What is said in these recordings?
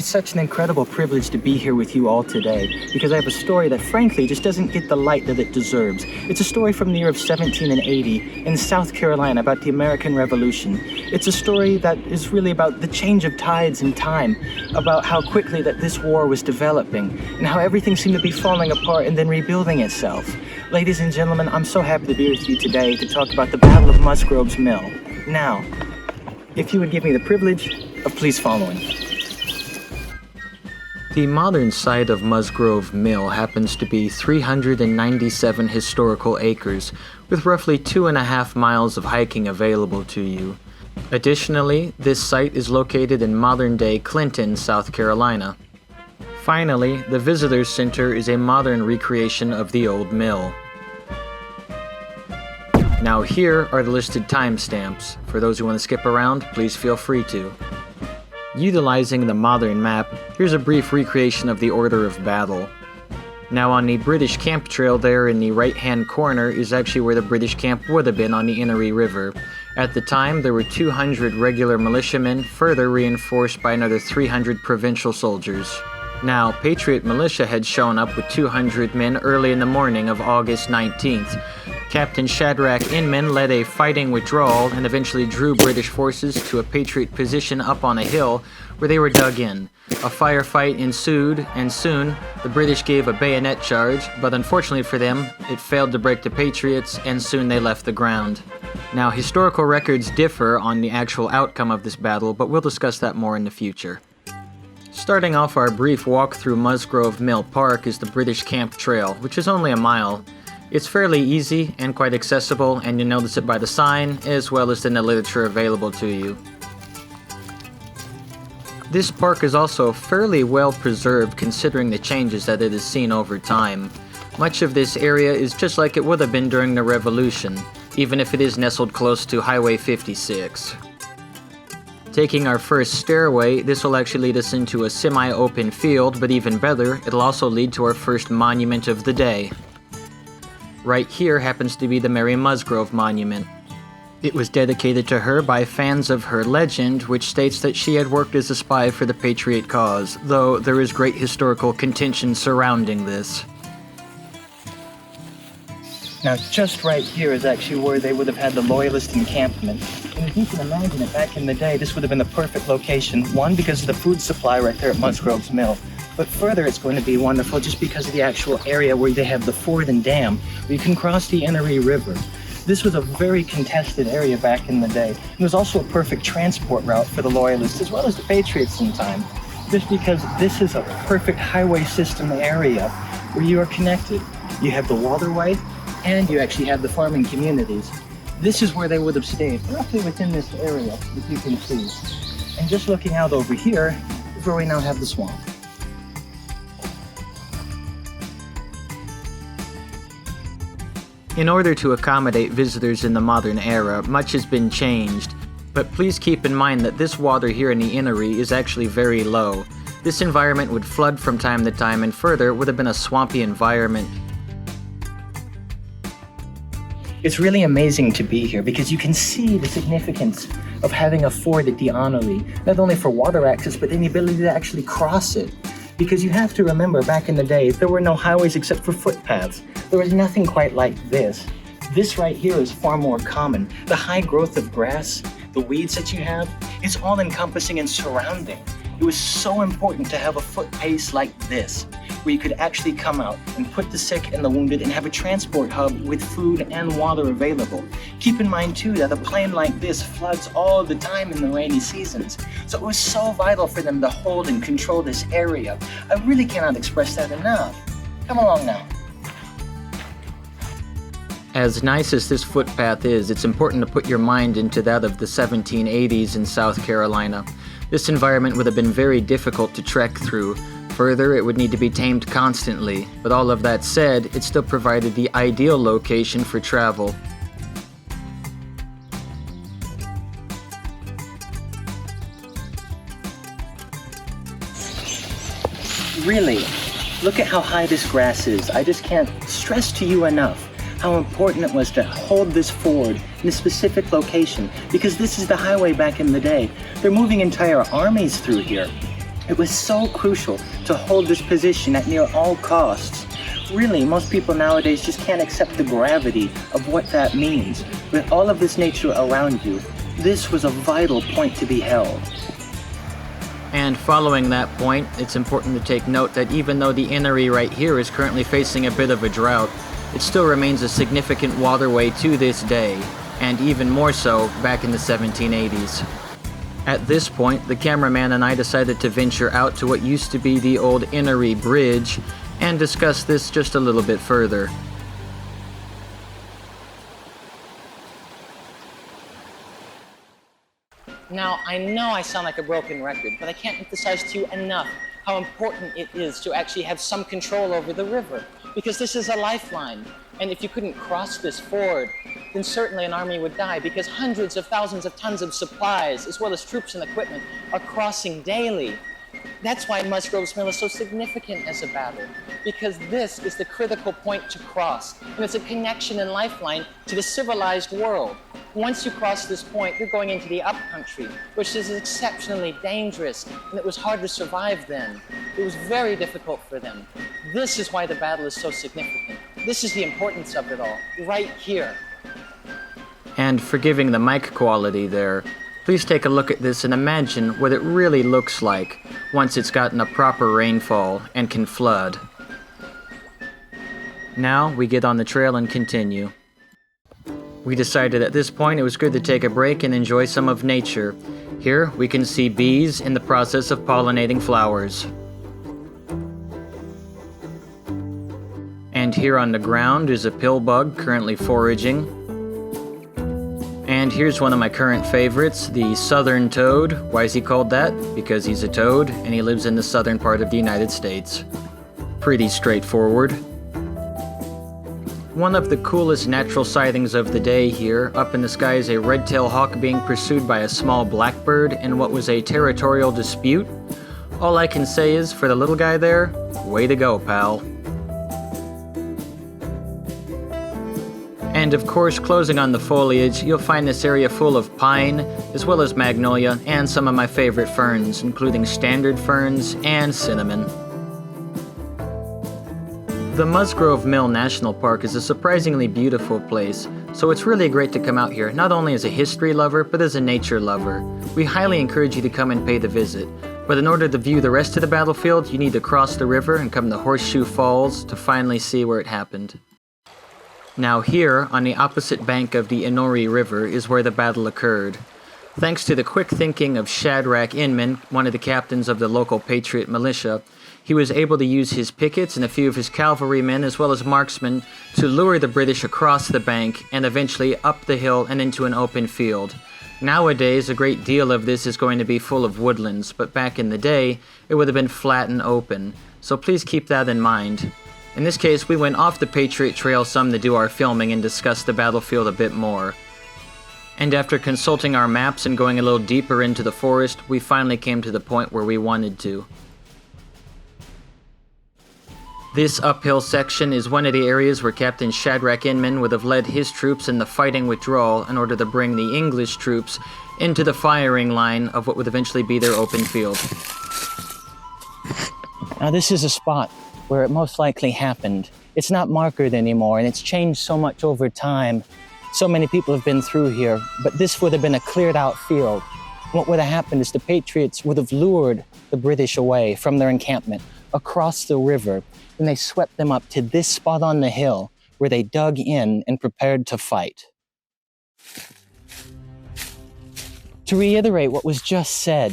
such an incredible privilege to be here with you all today, because I have a story that frankly just doesn't get the light that it deserves. It's a story from the year of 1780 in South Carolina about the American Revolution. It's a story that is really about the change of tides in time, about how quickly that this war was developing, and how everything seemed to be falling apart and then rebuilding itself. Ladies and gentlemen, I'm so happy to be with you today to talk about the Battle of Musgrove's Mill. Now, if you would give me the privilege of please following. The modern site of Musgrove Mill happens to be 397 historical acres, with roughly 2.5 miles of hiking available to you. Additionally, this site is located in modern-day Clinton, South Carolina. Finally, the Visitors Center is a modern recreation of the old mill. Now here are the listed timestamps. For those who want to skip around, please feel free to. Utilizing the modern map, here's a brief recreation of the order of battle. Now on the British camp trail there in the right-hand corner is actually where the British camp would have been on the Innery River. At the time, there were 200 regular militiamen, further reinforced by another 300 provincial soldiers. Now, Patriot militia had shown up with 200 men early in the morning of August 19th. Captain Shadrach Inman led a fighting withdrawal and eventually drew British forces to a Patriot position up on a hill where they were dug in. A firefight ensued, and soon the British gave a bayonet charge, but unfortunately for them, it failed to break the Patriots, and soon they left the ground. Now, historical records differ on the actual outcome of this battle, but we'll discuss that more in the future. Starting off our brief walk through Musgrove Mill Park is the British Camp Trail, which is only a mile. It's fairly easy and quite accessible, and you'll notice it by the sign, as well as in the literature available to you. This park is also fairly well preserved considering the changes that it has seen over time. Much of this area is just like it would have been during the Revolution, even if it is nestled close to Highway 56. Taking our first stairway, this will actually lead us into a semi-open field, but even better, it'll also lead to our first monument of the day. Right here happens to be the Mary Musgrove Monument. It was dedicated to her by fans of her legend, which states that she had worked as a spy for the Patriot cause, though there is great historical contention surrounding this. Now, just right here is actually where they would have had the Loyalist encampment. And if you can imagine it, back in the day, this would have been the perfect location. One, because of the food supply right there at Musgrove's Mill. But further, it's going to be wonderful just because of the actual area where they have the ford and dam, where you can cross the Innery River. This was a very contested area back in the day. It was also a perfect transport route for the Loyalists as well as the Patriots in time, just because this is a perfect highway system area where you are connected. You have the waterway, and you actually have the farming communities. This is where they would have stayed, roughly within this area, if you can see. And just looking out over here is where we now have the swamp. In order to accommodate visitors in the modern era, much has been changed, but please keep in mind that this water here in the Innery is actually very low. This environment would flood from time to time, and further, would have been a swampy environment. It's really amazing to be here because you can see the significance of having a ford at the Honoree, not only for water access, but then the ability to actually cross it. Because you have to remember, back in the day, there were no highways except for footpaths. There was nothing quite like this. This right here is far more common. The high growth of grass, the weeds that you have, it's all encompassing and surrounding. It was so important to have a footpace like this, where you could actually come out and put the sick and the wounded and have a transport hub with food and water available. Keep in mind too that a plain like this floods all the time in the rainy seasons. So it was so vital for them to hold and control this area. I really cannot express that enough. Come along now. As nice as this footpath is, it's important to put your mind into that of the 1780s in South Carolina. This environment would have been very difficult to trek through. Further, it would need to be tamed constantly, but all of that said, it still provided the ideal location for travel. Really, look at how high this grass is. I just can't stress to you enough how important it was to hold this ford in a specific location, because this is the highway back in the day. They're moving entire armies through here. It was so crucial to hold this position at near all costs. Really, most people nowadays just can't accept the gravity of what that means. With all of this nature around you, this was a vital point to be held. And following that point, it's important to take note that even though the innery right here is currently facing a bit of a drought, it still remains a significant waterway to this day, and even more so back in the 1780s. At this point, the cameraman and I decided to venture out to what used to be the old Innery Bridge and discuss this just a little bit further. Now, I know I sound like a broken record, but I can't emphasize to you enough how important it is to actually have some control over the river, because this is a lifeline. And if you couldn't cross this ford, then certainly an army would die, because hundreds of thousands of tons of supplies, as well as troops and equipment, are crossing daily. That's why Musgrove's Mill is so significant as a battle, because this is the critical point to cross, and it's a connection and lifeline to the civilized world. Once you cross this point, you're going into the upcountry, which is exceptionally dangerous, and it was hard to survive then. It was very difficult for them. This is why the battle is so significant. This is the importance of it all, right here. And forgiving the mic quality there, please take a look at this and imagine what it really looks like once it's gotten a proper rainfall and can flood. Now we get on the trail and continue. We decided at this point it was good to take a break and enjoy some of nature. Here we can see bees in the process of pollinating flowers. And here on the ground is a pillbug currently foraging. And here's one of my current favorites, the southern toad. Why is he called that? Because he's a toad and he lives in the southern part of the United States. Pretty straightforward. One of the coolest natural sightings of the day here, up in the sky, is a red-tailed hawk being pursued by a small blackbird in what was a territorial dispute. All I can say is, for the little guy there, way to go, pal. And of course, closing on the foliage, you'll find this area full of pine, as well as magnolia, and some of my favorite ferns, including standard ferns and cinnamon. The Musgrove Mill National Park is a surprisingly beautiful place, so it's really great to come out here, not only as a history lover, but as a nature lover. We highly encourage you to come and pay the visit, but in order to view the rest of the battlefield, you need to cross the river and come to Horseshoe Falls to finally see where it happened. Now here, on the opposite bank of the Inori River, is where the battle occurred. Thanks to the quick thinking of Shadrach Inman, one of the captains of the local Patriot militia, he was able to use his pickets and a few of his cavalrymen as well as marksmen to lure the British across the bank and eventually up the hill and into an open field. Nowadays, a great deal of this is going to be full of woodlands, but back in the day, it would have been flat and open, so please keep that in mind. In this case, we went off the Patriot Trail some to do our filming and discuss the battlefield a bit more. And after consulting our maps and going a little deeper into the forest, we finally came to the point where we wanted to. This uphill section is one of the areas where Captain Shadrach Inman would have led his troops in the fighting withdrawal in order to bring the English troops into the firing line of what would eventually be their open field. Now this is a spot where it most likely happened. It's not markered anymore, and it's changed so much over time. So many people have been through here, but this would have been a cleared out field. What would have happened is the Patriots would have lured the British away from their encampment across the river, and they swept them up to this spot on the hill where they dug in and prepared to fight. To reiterate what was just said,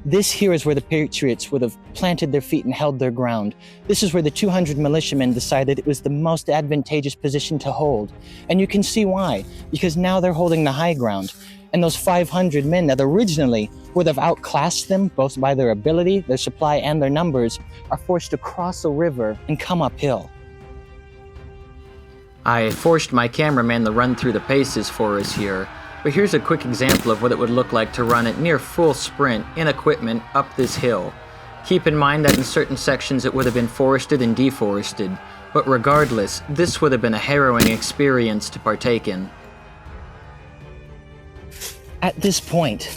this here is where the Patriots would have planted their feet and held their ground. This is where the 200 militiamen decided it was the most advantageous position to hold. And you can see why, because now they're holding the high ground. And those 500 men that originally would have outclassed them, both by their ability, their supply, and their numbers, are forced to cross a river and come uphill. I forced my cameraman to run through the paces for us here, but here's a quick example of what it would look like to run at near full sprint in equipment up this hill. Keep in mind that in certain sections it would have been forested and deforested, but regardless, this would have been a harrowing experience to partake in. At this point,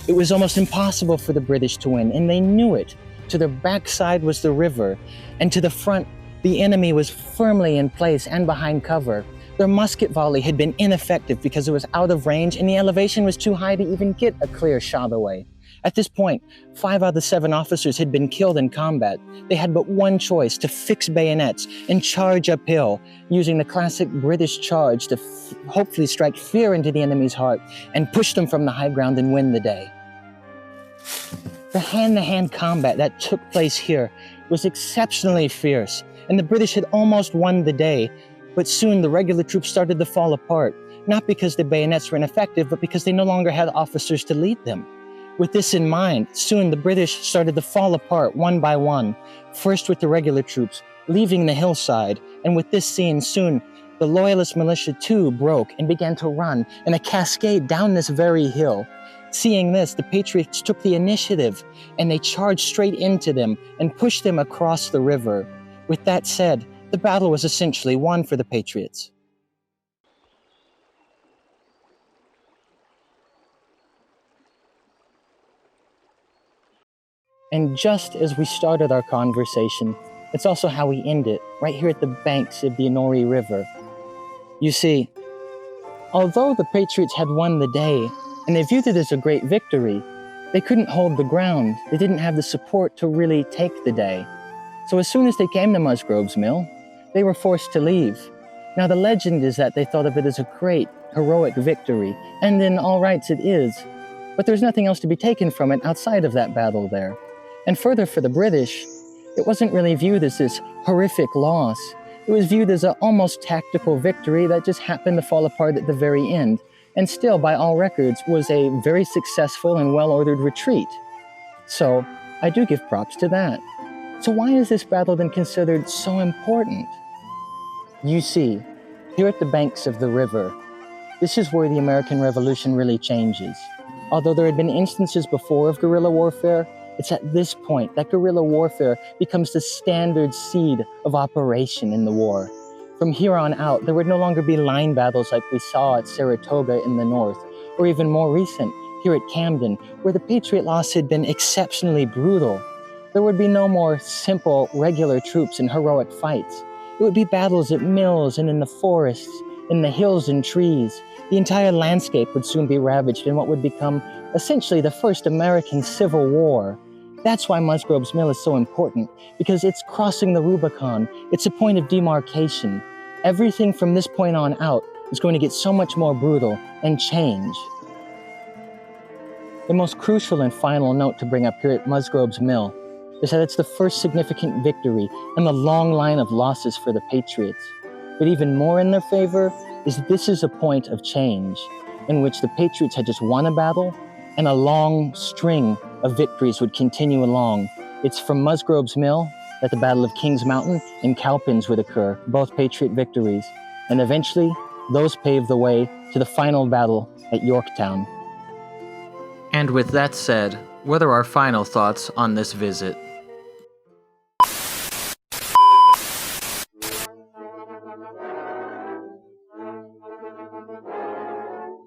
it was almost impossible for the British to win, and they knew it. To their backside was the river, and to the front, the enemy was firmly in place and behind cover. Their musket volley had been ineffective because it was out of range and the elevation was too high to even get a clear shot away. At this point, 5 out of the 7 officers had been killed in combat. They had but one choice: to fix bayonets and charge uphill, using the classic British charge to hopefully strike fear into the enemy's heart and push them from the high ground and win the day. The hand-to-hand combat that took place here was exceptionally fierce, and the British had almost won the day, but soon the regular troops started to fall apart, not because the bayonets were ineffective, but because they no longer had officers to lead them. With this in mind, soon the British started to fall apart one by one, first with the regular troops, leaving the hillside, and with this scene, soon the Loyalist militia too broke and began to run in a cascade down this very hill. Seeing this, the Patriots took the initiative, and they charged straight into them and pushed them across the river. With that said, the battle was essentially won for the Patriots. And just as we started our conversation, it's also how we end it, right here at the banks of the Inori River. You see, although the Patriots had won the day, and they viewed it as a great victory, they couldn't hold the ground. They didn't have the support to really take the day. So as soon as they came to Musgrove's Mill, they were forced to leave. Now the legend is that they thought of it as a great, heroic victory, and in all rights it is. But there's nothing else to be taken from it outside of that battle there. And further, for the British, it wasn't really viewed as this horrific loss. It was viewed as an almost tactical victory that just happened to fall apart at the very end, and still, by all records, was a very successful and well-ordered retreat. So, I do give props to that. So why is this battle then considered so important? You see, here at the banks of the river, this is where the American Revolution really changes. Although there had been instances before of guerrilla warfare, it's at this point that guerrilla warfare becomes the standard seed of operation in the war. From here on out, there would no longer be line battles like we saw at Saratoga in the north, or even more recent, here at Camden, where the Patriot loss had been exceptionally brutal. There would be no more simple, regular troops and heroic fights. It would be battles at mills and in the forests, in the hills and trees. The entire landscape would soon be ravaged in what would become essentially the first American Civil War. That's why Musgrove's Mill is so important, because it's crossing the Rubicon. It's a point of demarcation. Everything from this point on out is going to get so much more brutal and change. The most crucial and final note to bring up here at Musgrove's Mill is that it's the first significant victory in the long line of losses for the Patriots. But even more in their favor is that this is a point of change, in which the Patriots had just won a battle, and a long string of victories would continue along. It's from Musgrove's Mill that the Battle of Kings Mountain and Cowpens would occur, both Patriot victories, and eventually those paved the way to the final battle at Yorktown. And with that said, what are our final thoughts on this visit?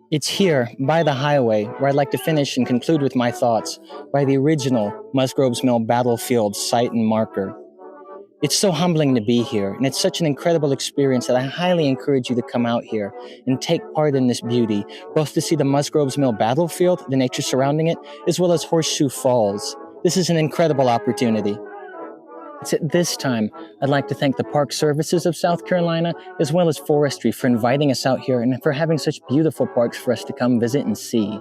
It's here, by the highway, where I'd like to finish and conclude with my thoughts by the original Musgrove's Mill Battlefield site and marker. It's so humbling to be here, and it's such an incredible experience that I highly encourage you to come out here and take part in this beauty, both to see the Musgrove's Mill Battlefield, the nature surrounding it, as well as Horseshoe Falls. This is an incredible opportunity. It's at this time I'd like to thank the Park Services of South Carolina, as well as Forestry, for inviting us out here and for having such beautiful parks for us to come visit and see.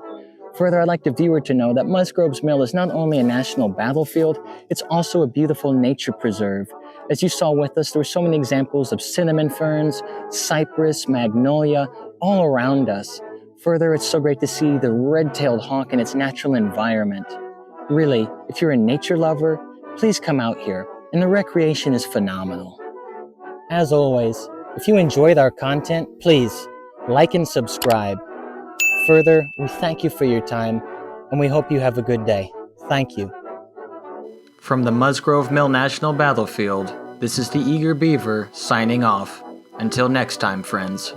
Further, I'd like the viewer to know that Musgrove's Mill is not only a national battlefield, it's also a beautiful nature preserve. As you saw with us, there were so many examples of cinnamon ferns, cypress, magnolia, all around us. Further, it's so great to see the red-tailed hawk in its natural environment. Really, if you're a nature lover, please come out here, and the recreation is phenomenal. As always, if you enjoyed our content, please like and subscribe. Further, we thank you for your time, and we hope you have a good day. Thank you. From the Musgrove Mill National Battlefield, this is the Eager Beaver signing off. Until next time, friends.